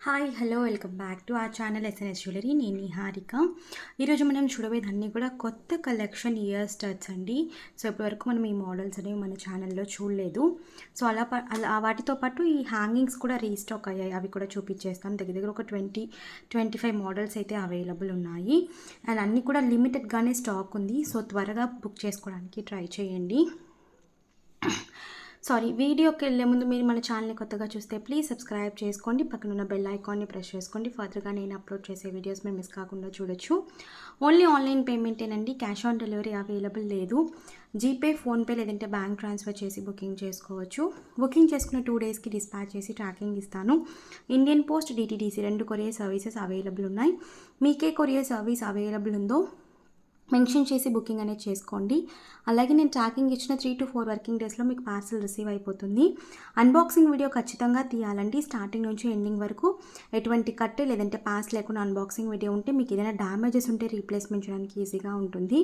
Hi hello welcome back to our channel SNS jewellery. నేను నిహారిక. ఈరోజు మనం చూడబోయేదన్నీ కూడా కొత్త కలెక్షన్ ఇయర్ స్టడ్స్ అండి. సో ఇప్పటివరకు మనం ఈ మోడల్స్ అనేవి మన ఛానల్లో చూడలేదు. సో అలా వాటితో పాటు ఈ హ్యాంగింగ్స్ కూడా రీస్టాక్ అయ్యాయి. అవి కూడా చూపించేస్తాను. దగ్గర దగ్గర ఒక 25 మోడల్స్ అయితే అవైలబుల్ ఉన్నాయి. అండ్ అన్నీ కూడా లిమిటెడ్గానే స్టాక్ ఉంది. సో త్వరగా బుక్ చేసుకోవడానికి ట్రై చేయండి. వీడియోకి వెళ్ళే ముందు మీరు మన ఛానల్ని కొత్తగా చూస్తే ప్లీజ్ సబ్స్క్రైబ్ చేసుకోండి. పక్కన ఉన్న బెల్ ఐకాన్ని ప్రెస్ చేసుకోండి. ఫర్దర్గా నేను అప్లోడ్ చేసే వీడియోస్ మీరు మిస్ కాకుండా చూడొచ్చు. ఓన్లీ ఆన్లైన్ పేమెంటేనండి. క్యాష్ ఆన్ డెలివరీ అవైలబుల్ లేదు. జీపే, ఫోన్పే లేదంటే బ్యాంక్ ట్రాన్స్ఫర్ చేసి బుకింగ్ చేసుకోవచ్చు. బుకింగ్ చేసుకున్న 2 డేస్కి డిస్పాచ్ చేసి ట్రాకింగ్ ఇస్తాను. Indian Post, DTDC 2 courier services available ఉన్నాయి. మీకే కొరియర్ సర్వీస్ అవైలబుల్ ఉందో మెన్షన్ చేసి బుకింగ్ అనేది చేసుకోండి. అలాగే నేను ట్రాకింగ్ ఇచ్చిన 3 to 4 వర్కింగ్ డేస్లో మీకు పార్సల్ రిసీవ్ అయిపోతుంది. అన్బాక్సింగ్ వీడియో ఖచ్చితంగా తీయాలండి. స్టార్టింగ్ నుంచి ఎండింగ్ వరకు ఎటువంటి కట్ లేదంటే పాస్ లేకుండా అన్బాక్సింగ్ వీడియో ఉంటే మీకు ఏదైనా డ్యామేజెస్ ఉంటే రీప్లేస్మెంట్ చేయడానికి ఈజీగా ఉంటుంది.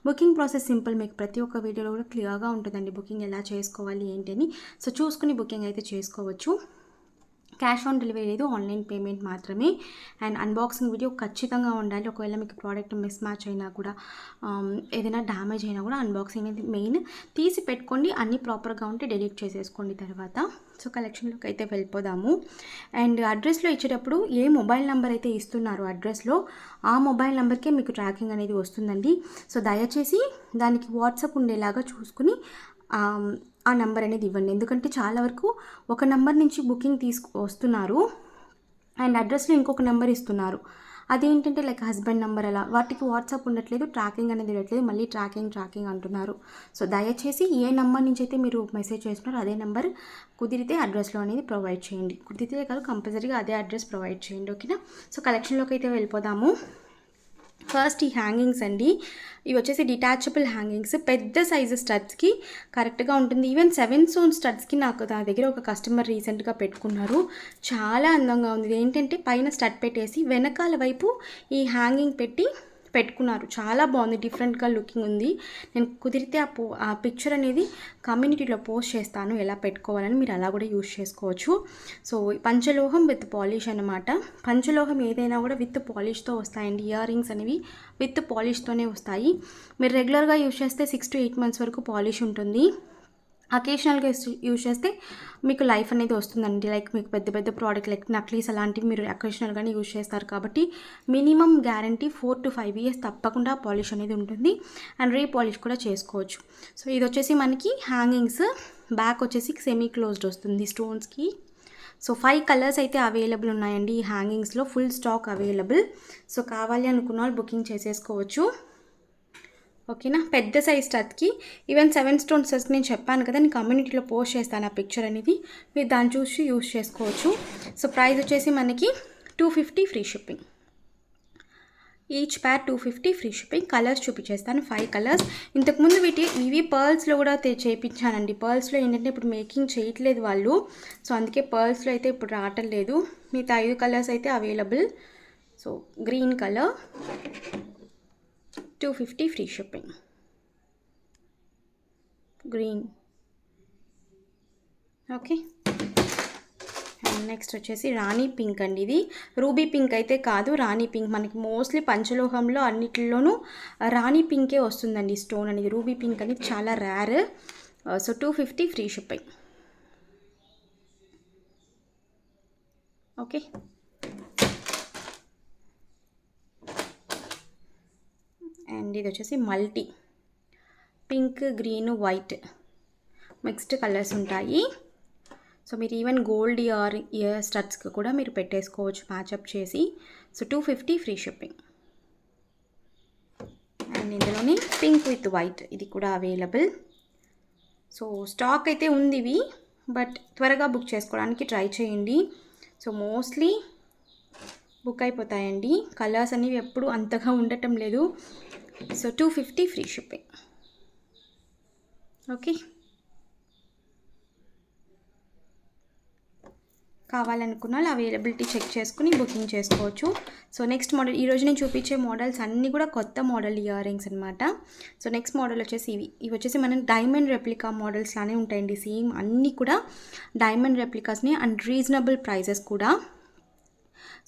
Booking process simple. మీకు ప్రతి ఒక్క వీడియోలో కూడా క్లియర్గా ఉంటుందండి బుకింగ్ ఎలా చేసుకోవాలి ఏంటి అని. సో చూసుకుని బుకింగ్ అయితే చేసుకోవచ్చు. క్యాష్ ఆన్ డెలివరీ లేదు, ఆన్లైన్ పేమెంట్ మాత్రమే. అండ్ అన్బాక్సింగ్ వీడియో ఖచ్చితంగా ఉండాలి. ఒకవేళ మీకు ప్రోడక్ట్ మిస్ మ్యాచ్ అయినా కూడా ఏదైనా డ్యామేజ్ అయినా కూడా అన్బాక్సింగ్ అనేది మెయిన్. తీసి పెట్టుకోండి, అన్నీ ప్రాపర్గా ఉంటే డిలీట్ చేసేసుకోండి తర్వాత. సో కలెక్షన్లోకి అయితే వెళ్ళిపోదాము. అండ్ అడ్రస్లో ఇచ్చేటప్పుడు ఏ మొబైల్ నెంబర్ అయితే ఇస్తున్నారో అడ్రస్లో ఆ మొబైల్ నెంబర్కే మీకు ట్రాకింగ్ అనేది వస్తుందండి. సో దయచేసి దానికి వాట్సాప్ ఉండేలాగా చూసుకుని ఆ నెంబర్ అనేది ఇవ్వండి. ఎందుకంటే చాలా వరకు ఒక నెంబర్ నుంచి బుకింగ్ వస్తున్నారు అండ్ అడ్రస్లో ఇంకొక నెంబర్ ఇస్తున్నారు. అదేంటంటే లైక్ హస్బెండ్ నెంబర్ అలా వాటికి వాట్సాప్ ఉండట్లేదు, ట్రాకింగ్ అనేది ఉండట్లేదు, మళ్ళీ ట్రాకింగ్ అంటున్నారు. సో దయచేసి ఏ నెంబర్ నుంచి అయితే మీరు మెసేజ్ చేస్తున్నారో అదే నెంబర్ కుదిరితే అడ్రస్లో అనేది ప్రొవైడ్ చేయండి. కుదిరితే కాదు, కంపల్సరీగా అదే అడ్రస్ ప్రొవైడ్ చేయండి. ఓకేనా? సో కలెక్షన్లోకి అయితే వెళ్ళిపోదాము. ఫస్ట్ ఈ హ్యాంగింగ్స్ అండి. ఇవి వచ్చేసి డిటాచబుల్ హ్యాంగింగ్స్. పెద్ద సైజు స్టడ్స్కి కరెక్ట్గా ఉంటుంది. ఈవెన్ 7 స్టోన్ స్టడ్స్కి నాకు నా దగ్గర ఒక కస్టమర్ రీసెంట్గా పెట్టుకున్నారు. చాలా అందంగా ఉంది. ఏంటంటే పైన స్టడ్ పెట్టేసి వెనకాల వైపు ఈ హ్యాంగింగ్ పెట్టుకున్నారు. చాలా బాగుంది, డిఫరెంట్గా లుకింగ్ ఉంది. నేను కుదిరితే ఆ పిక్చర్ అనేది కమ్యూనిటీలో పోస్ట్ చేస్తాను ఎలా పెట్టుకోవాలని. మీరు అలా కూడా యూజ్ చేసుకోవచ్చు. సో పంచలోహం విత్ పాలిష్ అన్నమాట. పంచలోహం ఏదైనా కూడా విత్ పాలిష్తో వస్తాయండి. ఇయర్ రింగ్స్ అనేవి విత్ పాలిష్తోనే వస్తాయి. మీరు రెగ్యులర్గా యూజ్ చేస్తే 6 to 8 months వరకు పాలిష్ ఉంటుంది. అకేషనల్గా యూజ్ చేస్తే మీకు లైఫ్ అనేది వస్తుందండి. లైక్ మీకు పెద్ద పెద్ద ప్రోడక్ట్ లైక్ నక్లీస్ అలాంటివి మీరు అకేషనల్గానే యూజ్ చేస్తారు కాబట్టి మినిమం గ్యారంటీ 4 to 5 years తప్పకుండా పాలిష్ అనేది ఉంటుంది. అండ్ రీపాలిష్ కూడా చేసుకోవచ్చు. సో ఇది వచ్చేసి మనకి హ్యాంగింగ్స్. బ్యాక్ వచ్చేసి సెమీ క్లోజ్డ్ వస్తుంది స్టోన్స్కి. సో 5 కలర్స్ అయితే అవైలబుల్ ఉన్నాయండి ఈ హ్యాంగింగ్స్లో. Full stock available. సో కావాలి అనుకున్న వాళ్ళు బుకింగ్ చేసేసుకోవచ్చు. ఓకేనా? పెద్ద సైజ్ స్టడ్కి ఈవెన్ 7 స్టోన్ స్టడ్స్ నేను చెప్పాను కదా, నేను కమ్యూనిటీలో పోస్ట్ చేస్తాను ఆ పిక్చర్ అనేది. మీరు దాన్ని చూసి యూజ్ చేసుకోవచ్చు. సో ప్రైస్ వచ్చేసి మనకి 250 ఫ్రీ షిప్పింగ్. ఈచ్ ప్యార్ 250 ఫ్రీ షిప్పింగ్. కలర్స్ చూపించేస్తాను, 5 కలర్స్. ఇంతకుముందు ఇవి పర్ల్స్లో కూడా చేయించానండి. పర్ల్స్లో ఏంటంటే ఇప్పుడు మేకింగ్ చేయట్లేదు వాళ్ళు. సో అందుకే పర్ల్స్లో అయితే ఇప్పుడు రావటం లేదు. మిగతా 5 కలర్స్ అయితే available. So green colour 250 free shipping. Green. Okay. And next వచ్చేసి రాణి పింక్ అండి. ఇది రూబీ పింక్ అయితే కాదు, రాణి పింక్. మనకి మోస్ట్లీ పంచలోహంలో అన్నిటిలోనూ రాణి పింకే వస్తుందండి స్టోన్ అనేది. రూబీ పింక్ అనేది చాలా rare. So 250 free shipping. Okay. And ఇది వచ్చేసి multi pink, green, white mixed colours ఉంటాయి. సో మీరు ఈవెన్ గోల్డ్ ఇయర్ స్టడ్స్కి కూడా మీరు పెట్టేసుకోవచ్చు మ్యాచప్ చేసి. So 250 free shipping. అండ్ ఇందులోనే పింక్ విత్ వైట్ ఇది కూడా అవైలబుల్. సో స్టాక్ అయితే ఉంది ఇవి, బట్ త్వరగా బుక్ చేసుకోవడానికి ట్రై చేయండి. సో మోస్ట్లీ బుక్ అయిపోతాయండి. కలర్స్ అనేవి ఎప్పుడు అంతగా ఉండటం లేదు. So 250 free shipping. ఓకే. కావాలనుకున్న వాళ్ళు అవైలబిలిటీ చెక్ చేసుకుని బుకింగ్ చేసుకోవచ్చు. సో నెక్స్ట్ మోడల్, ఈరోజు నేను చూపించే మోడల్స్ అన్నీ కూడా కొత్త మోడల్ ఇయర్ రింగ్స్ అనమాట. సో నెక్స్ట్ మోడల్ వచ్చేసి ఇవి వచ్చేసి మనం డైమండ్ రెప్లికా మోడల్స్ లానే ఉంటాయండి. సేమ్ అన్నీ కూడా డైమండ్ రెప్లికాస్ని అండ్ రీజనబుల్ ప్రైజెస్ కూడా.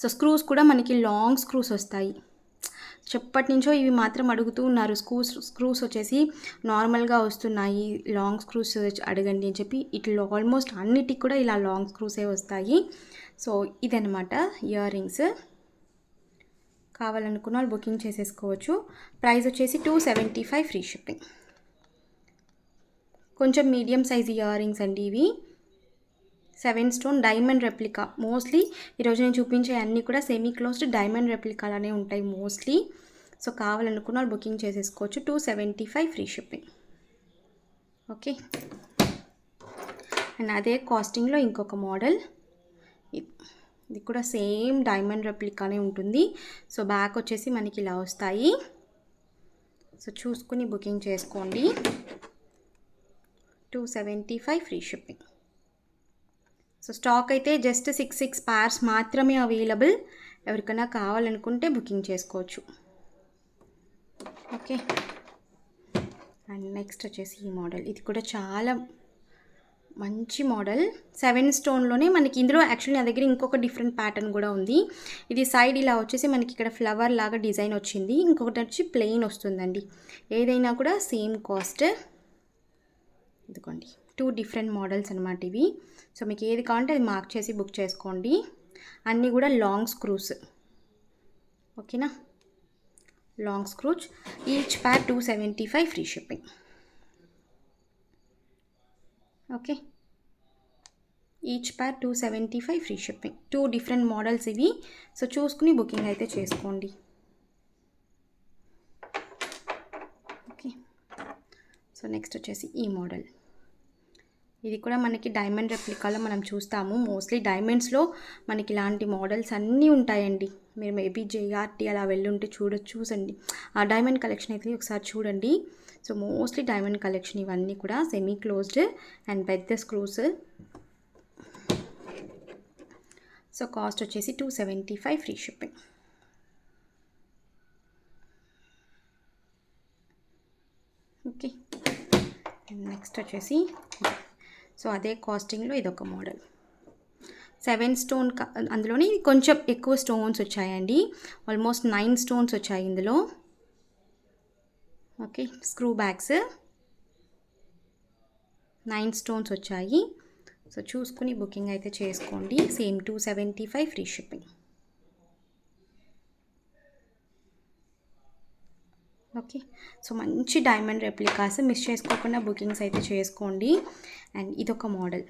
సో స్క్రూస్ కూడా మనకి లాంగ్ స్క్రూస్ వస్తాయి. ఎప్పటి నుంచో ఇవి మాత్రం అడుగుతూ ఉన్నారు. స్క్రూస్ వచ్చేసి నార్మల్గా వస్తున్నాయి, లాంగ్ స్క్రూస్ అడగండి అని చెప్పి. ఇట్లా ఆల్మోస్ట్ అన్నిటికి కూడా ఇలా లాంగ్ స్క్రూసే వస్తాయి. సో ఇదనమాట ఇయర్ రింగ్స్. కావాలనుకున్న వాళ్ళు బుకింగ్ చేసేసుకోవచ్చు. ప్రైస్ వచ్చేసి 275 ఫ్రీ షిప్పింగ్. కొంచెం మీడియం సైజ్ ఇయర్ రింగ్స్ అండి ఇవి. 7 స్టోన్ డైమండ్ రెప్లికా. మోస్ట్లీ ఈరోజు నేను చూపించే అన్నీ కూడా సెమీ క్లోజ్డ్ డైమండ్ రెప్లికాలనే ఉంటాయి మోస్ట్లీ. సో కావాలనుకున్న వాళ్ళు బుకింగ్ చేసేసుకోవచ్చు. 275 ఫ్రీ షిప్పింగ్. ఓకే. అండ్ అదే కాస్టింగ్లో ఇంకొక మోడల్. ఇది కూడా సేమ్ డైమండ్ రెప్లికానే ఉంటుంది. సో బ్యాక్ వచ్చేసి మనకి ఇలా వస్తాయి. సో చూసుకుని బుకింగ్ చేసుకోండి. 275 ఫ్రీ షిప్పింగ్. సో స్టాక్ అయితే జస్ట్ 6 pairs మాత్రమే అవైలబుల్. ఎవరికైనా కావాలనుకుంటే బుకింగ్ చేసుకోవచ్చు. ఓకే. అండ్ నెక్స్ట్ వచ్చేసి ఈ మోడల్. ఇది కూడా చాలా మంచి మోడల్. 7 స్టోన్లోనే మనకి ఇందులో యాక్చువల్లీ నా దగ్గర ఇంకొక డిఫరెంట్ ప్యాటర్న్ కూడా ఉంది. ఇది సైడ్ ఇలా వచ్చేసి మనకి ఇక్కడ ఫ్లవర్ లాగా డిజైన్ వచ్చింది. ఇంకొకటి వచ్చి ప్లెయిన్ వస్తుందండి. ఏదైనా కూడా సేమ్ కాస్ట్. ఇదిగోండి 2 డిఫరెంట్ మోడల్స్ అనమాట ఇవి. సో మీకు ఏది కావాలంటే అది మార్క్ చేసి బుక్ చేసుకోండి. అన్నీ కూడా లాంగ్ స్క్రూస్. ఓకేనా, లాంగ్ స్క్రూస్. ఈచ్ ప్యార్ 275 ఫ్రీ షిప్పింగ్. ఓకే, ఈచ్ ప్యార్ 275 ఫ్రీ షిప్పింగ్. 2 డిఫరెంట్ మోడల్స్ ఇవి. సో చూసుకుని బుకింగ్ అయితే చేసుకోండి. ఓకే. సో నెక్స్ట్ వచ్చేసి ఈ మోడల్. ఇది కూడా మనకి డైమండ్ రెప్లికాలో మనం చూస్తాము. మోస్ట్లీ డైమండ్స్లో మనకి ఇలాంటి మోడల్స్ అన్నీ ఉంటాయండి. మీరు మేబీ జేఆర్టీ అలా వెళ్ళుంటే చూసండి. ఆ డైమండ్ కలెక్షన్ అయితే ఒకసారి చూడండి. సో మోస్ట్లీ డైమండ్ కలెక్షన్ ఇవన్నీ కూడా సెమీ క్లోజ్డ్ అండ్ పెద్ద స్క్రూస్. సో కాస్ట్ వచ్చేసి 275 ఫ్రీ షిప్పింగ్. ఓకే. నెక్స్ట్ వచ్చేసి సో అదే కాస్టింగ్లో ఇదొక మోడల్. 7 స్టోన్ అందులోని కొంచెం ఎక్కువ స్టోన్స్ వచ్చాయండి. ఆల్మోస్ట్ 9 స్టోన్స్ వచ్చాయి ఇందులో. ఓకే, స్క్రూ బ్యాగ్స్ 9 స్టోన్స్ వచ్చాయి. సో చూసుకుని బుకింగ్ అయితే చేసుకోండి. Same 275 free shipping. Okay. So మంచి డైమండ్ రెప్లికాస్ మిస్ చేసుకోకుండా బుకింగ్స్ అయితే చేసుకోండి. అండ్ ఇదొక మోడల్.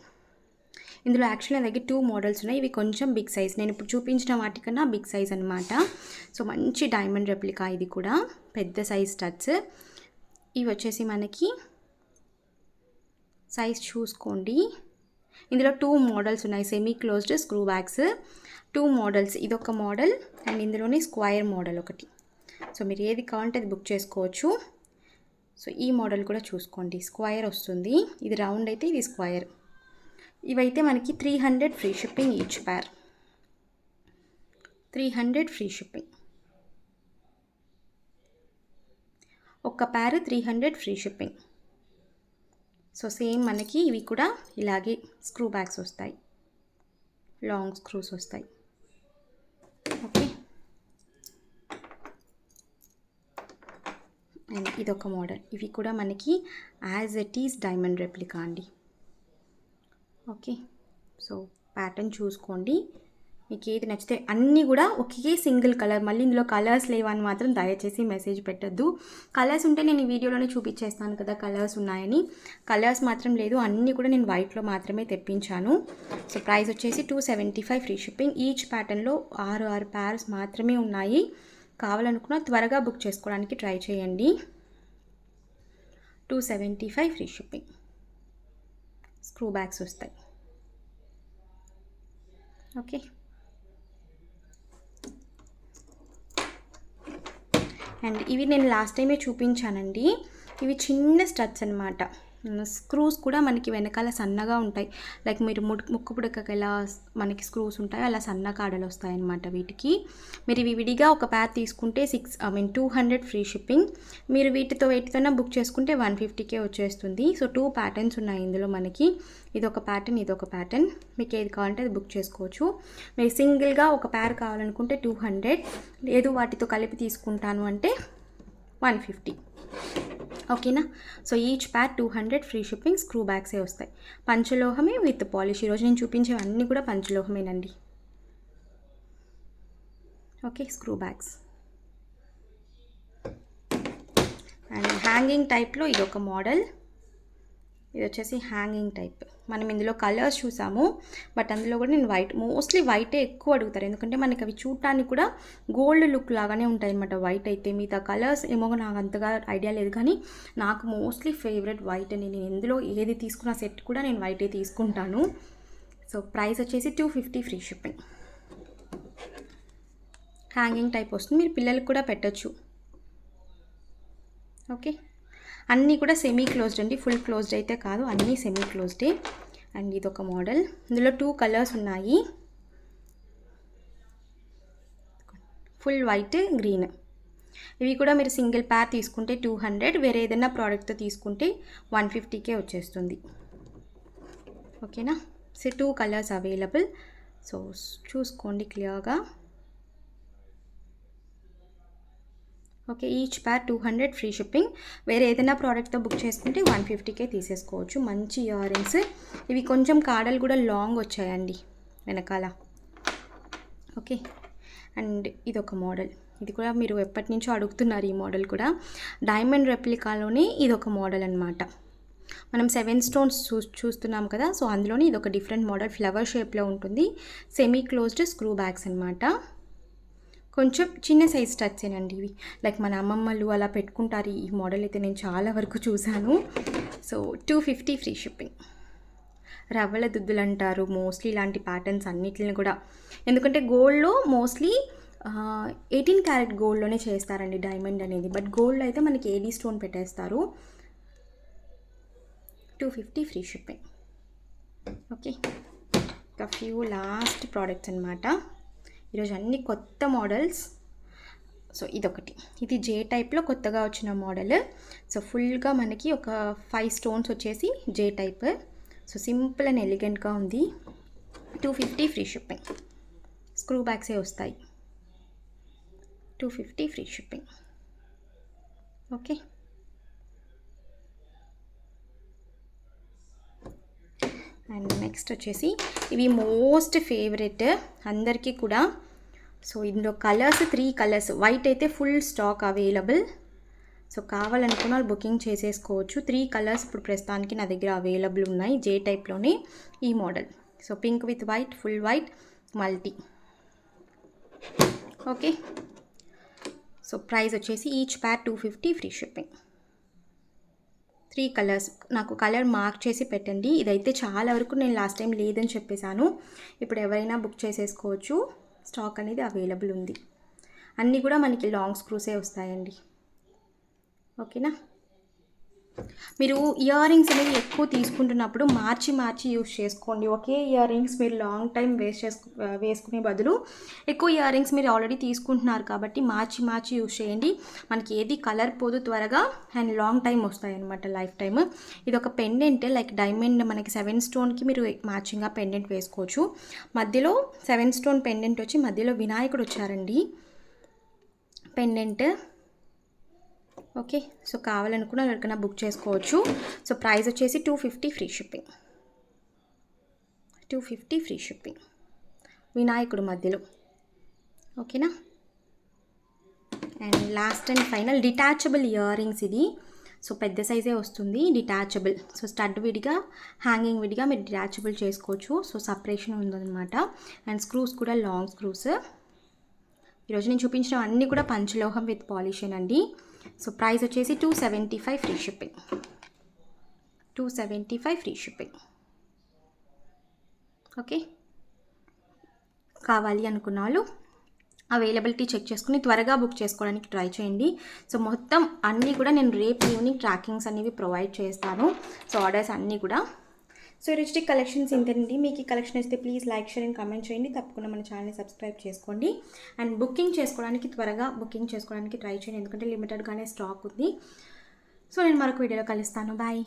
ఇందులో యాక్చువల్లీ నా దగ్గర 2 మోడల్స్ ఉన్నాయి. ఇవి కొంచెం బిగ్ సైజ్. నేను ఇప్పుడు చూపించిన వాటికన్నా బిగ్ సైజ్ అనమాట. సో మంచి డైమండ్ రెప్లికా. ఇది కూడా పెద్ద సైజ్ స్టడ్స్. ఇవి వచ్చేసి మనకి సైజ్ చూసుకోండి. ఇందులో 2 మోడల్స్ ఉన్నాయి. Semi closed screw bags 2 models. ఇదొక మోడల్ అండ్ ఇందులోనే స్క్వైర్ మోడల్ ఒకటి. సో మీరు ఏది కావాలంటే అది బుక్ చేసుకోవచ్చు. సో ఈ మోడల్ కూడా చూసుకోండి. స్క్వైర్ వస్తుంది. ఇది రౌండ్ అయితే ఇది స్క్వైర్. ఇవైతే మనకి 300 ఫ్రీ షిప్పింగ్. ఈచ్ ప్యార్ 300 ఫ్రీ షిప్పింగ్. ఒక్క ప్యార్ 300 ఫ్రీ షిప్పింగ్. సో సేమ్ మనకి ఇవి కూడా ఇలాగే స్క్రూ బ్యాగ్స్ వస్తాయి, లాంగ్ స్క్రూస్ వస్తాయి. ఓకే. అండ్ ఇదొక మోడల్. ఇవి కూడా మనకి as it is diamond replica అండి. ఓకే. సో ప్యాటర్న్ చూసుకోండి. మీకు ఏది నచ్చితే అన్నీ కూడా ఒకే సింగిల్ కలర్. మళ్ళీ ఇందులో కలర్స్ లేవని మాత్రం దయచేసి మెసేజ్ పెట్టద్దు. కలర్స్ ఉంటే నేను ఈ వీడియోలోనే చూపించేస్తాను కదా కలర్స్ ఉన్నాయని. కలర్స్ మాత్రం లేదు. అన్నీ కూడా నేను వైట్లో మాత్రమే తెప్పించాను. సో ప్రైస్ వచ్చేసి 275 ఫ్రీ షిప్పింగ్. ఈచ్ ప్యాటర్న్లో 6 ప్యార్స్ మాత్రమే ఉన్నాయి. కావాలనుకున్న త్వరగా బుక్ చేసుకోవడానికి ట్రై చేయండి. 275 ఫ్రీ షిప్పింగ్. స్క్రూ బ్యాగ్స్ వస్తాయి. ఓకే. అండ్ ఇవి నేను లాస్ట్ టైమే చూపించానండి. ఇవి చిన్న స్టడ్స్ అనమాట. స్క్రూస్ కూడా మనకి వెనకాల సన్నగా ఉంటాయి. లైక్ మీరు ముక్కు పుడకకి ఎలా మనకి స్క్రూస్ ఉంటాయో అలా సన్న కాడలు వస్తాయన్నమాట వీటికి. మీరు ఇవి విడిగా ఒక ప్యార్ తీసుకుంటే 200 ఫ్రీ షిప్పింగ్. మీరు వీటితోనే బుక్ చేసుకుంటే 150కే వచ్చేస్తుంది. సో 2 ప్యాటర్న్స్ ఉన్నాయి ఇందులో మనకి. ఇదొక ప్యాటర్న్, ఇదొక ప్యాటర్న్. మీకు ఏది కావాలంటే అది బుక్ చేసుకోవచ్చు. మీరు సింగిల్గా ఒక ప్యార్ కావాలనుకుంటే 200, లేదు వాటితో కలిపి తీసుకుంటాను అంటే 150. ఓకేనా. So each pair 200 free shipping. Screw బ్యాగ్సే వస్తాయి, పంచలోహమే విత్ పాలిష్. ఈరోజు నేను చూపించేవన్నీ కూడా పంచలోహమేనండి. Okay, screw backs. And hanging టైప్లో ఇదొక మోడల్. ఇది వచ్చేసి హ్యాంగింగ్ టైప్. మనం ఇందులో కలర్స్ చూసాము, బట్ అందులో కూడా నేను మోస్ట్లీ వైటే ఎక్కువ అడుగుతారు, ఎందుకంటే మనకి అవి చూడటానికి కూడా గోల్డ్ లుక్ లాగానే ఉంటాయి అన్నమాట వైట్ అయితే. మిగతా కలర్స్ ఏమో నాకు అంతగా ఐడియా లేదు, కానీ నాకు మోస్ట్లీ ఫేవరెట్ వైట్ అని. నేను ఎందులో ఏది తీసుకున్న సెట్ కూడా నేను వైటే తీసుకుంటాను. సో ప్రైస్ వచ్చేసి 250 ఫ్రీ షిప్పింగ్. హ్యాంగింగ్ టైప్ వస్తుంది, మీరు పిల్లలకు కూడా పెట్టచ్చు. ఓకే, అన్నీ కూడా సెమీ క్లోజ్డ్ అండి, ఫుల్ క్లోజ్డ్ అయితే కాదు, అన్నీ సెమీ క్లోజ్డే. అండ్ ఇదొక మోడల్. ఇందులో 2 కలర్స్ ఉన్నాయి, ఫుల్ వైట్, గ్రీన్. ఇవి కూడా మీరు సింగిల్ ప్యార్ తీసుకుంటే 200, వేరే ఏదైనా ప్రోడక్ట్తో తీసుకుంటే 150కే వచ్చేస్తుంది. ఓకేనా. So 2 colours available. సో చూసుకోండి క్లియర్గా. Okay, each pair 200 free shipping. వేరే ఏదైనా ప్రోడక్ట్తో బుక్ చేసుకుంటే 150కే తీసేసుకోవచ్చు. మంచి ఇయర్ రింగ్స్. ఇవి కొంచెం కాడలు కూడా లాంగ్ వచ్చాయండి వెనకాల. ఓకే, అండ్ ఇదొక మోడల్. ఇది కూడా మీరు ఎప్పటి నుంచో అడుగుతున్నారు ఈ మోడల్ కూడా. డైమండ్ రెప్లికాలోనే ఇదొక మోడల్ అనమాట. మనం 7 స్టోన్స్ చూస్తున్నాం కదా, సో అందులోనే ఇదొక డిఫరెంట్ మోడల్. ఫ్లవర్ షేప్లో ఉంటుంది, సెమీ క్లోజ్డ్ స్క్రూ బ్యాగ్స్ అనమాట. కొంచెం చిన్న సైజ్ టచ్సేనండి ఇవి. లైక్ మన అమ్మమ్మలు అలా పెట్టుకుంటారు. ఈ మోడల్ అయితే నేను చాలా వరకు చూశాను. So 250 free shipping. రవ్వల దుద్దులు అంటారు మోస్ట్లీ ఇలాంటి ప్యాటర్న్స్ అన్నిటిని కూడా, ఎందుకంటే గోల్డ్లో మోస్ట్లీ 18 క్యారెట్ గోల్డ్లోనే చేస్తారండి డైమండ్ అనేది. బట్ గోల్డ్ అయితే మనకి ఏడీ స్టోన్ పెట్టేస్తారు. 250 ఫ్రీ షిప్పింగ్. ఓకే, ఒక ఫ్యూ లాస్ట్ ప్రోడక్ట్స్ అనమాట. ఈరోజు అన్ని కొత్త మోడల్స్. సో ఇదొకటి, ఇది జే టైప్లో కొత్తగా వచ్చిన మోడల్. సో ఫుల్గా మనకి ఒక 5 స్టోన్స్ వచ్చేసి J type. So simple and ఎలిగెంట్గా ఉంది. 250 ఫ్రీ షిప్పింగ్. స్క్రూ బ్యాగ్సే వస్తాయి. 250 free shipping. Okay, and next వచ్చేసి ఇవి మోస్ట్ ఫేవరెట్ అందరికీ కూడా. సో ఇందులో కలర్స్ 3 కలర్స్. వైట్ అయితే ఫుల్ స్టాక్ అవైలబుల్. సో కావాలనుకున్న వాళ్ళు బుకింగ్ చేసేసుకోవచ్చు. 3 కలర్స్ ఇప్పుడు ప్రస్తుతానికి నా దగ్గర అవైలబుల్ ఉన్నాయి జే టైప్లోనే ఈ model. So pink with white, full white, multi. Okay, so price వచ్చేసి ఈచ్ ప్యార్ 250 ఫ్రీ షిప్పింగ్. 3 కలర్స్. నాకు కలర్ మార్క్ చేసి పెట్టండి. ఇదైతే చాలా వరకు నేను లాస్ట్ టైం లేదని చెప్పేశాను. ఇప్పుడు ఎవరైనా బుక్ చేసేసుకోవచ్చు, స్టాక్ అనేది అవైలబుల్ ఉంది. అన్నీ కూడా మనకి లాంగ్ స్క్రూసే వస్తాయండి. ఓకేనా. మీరు ఇయర్ రింగ్స్ అనేవి ఎక్కువ తీసుకుంటున్నప్పుడు మార్చి యూస్ చేసుకోండి. ఒకే ఇయర్ రింగ్స్ మీరు లాంగ్ టైం వేసుకునే బదులు ఎక్కువ ఇయర్ రింగ్స్ మీరు ఆల్రెడీ తీసుకుంటున్నారు కాబట్టి మార్చి యూస్ చేయండి. మనకి ఏది కలర్ పోదు త్వరగా, అండ్ లాంగ్ టైం వస్తాయి అనమాట, లైఫ్ టైమ్. ఇది ఒక పెండెంట్, లైక్ డైమండ్ మనకి 7 స్టోన్కి మీరు మ్యాచింగ్గా పెండెంట్ వేసుకోవచ్చు. మధ్యలో 7 స్టోన్ పెండెంట్ వచ్చి మధ్యలో వినాయకుడు వచ్చారండి పెండెంట్. ఓకే, సో కావాలనుకున్న ఎవరికైనా బుక్ చేసుకోవచ్చు. సో ప్రైస్ వచ్చేసి 250 ఫ్రీ షిప్పింగ్. 250 free shipping. వినాయకుడు మధ్యలో. ఓకేనా. And last and final detachable ear rings. ఇది సో పెద్ద సైజే వస్తుంది, డిటాచబుల్. సో స్టడ్ విడిగా, హ్యాంగింగ్ విడిగా మీరు డిటాచబుల్ చేసుకోవచ్చు. సో సపరేషన్ ఉందన్నమాట. అండ్ స్క్రూస్ కూడా లాంగ్ స్క్రూస్. ఈరోజు నేను చూపించిన అన్నీ కూడా పంచలోహం విత్ పాలిషన్ అండి. సో ప్రైస్ వచ్చేసి 275 free shipping. 275 free shipping. Okay, కావాలి అనుకున్న వాళ్ళు అవైలబిలిటీ చెక్ చేసుకుని త్వరగా బుక్ చేసుకోవడానికి ట్రై చేయండి. సో మొత్తం అన్నీ కూడా నేను రేపు ఈవినింగ్ ట్రాకింగ్స్ అనేవి ప్రొవైడ్ చేస్తాను. సో ఆర్డర్స్ అన్నీ కూడా. సో రిచ్టిక్ కలెక్షన్స్ ఇంతేనండి. మీకు ఈ కలెక్షన్ ఇస్తే please like, share and comment చేయండి. తప్పకుండా మన ఛానల్ని సబ్స్క్రైబ్ చేసుకోండి. అండ్ త్వరగా బుకింగ్ చేసుకోవడానికి ట్రై చేయండి, ఎందుకంటే లిమిటెడ్గానే స్టాక్ ఉంది. సో నేను మరొక వీడియోలో కలుస్తాను. బాయ్.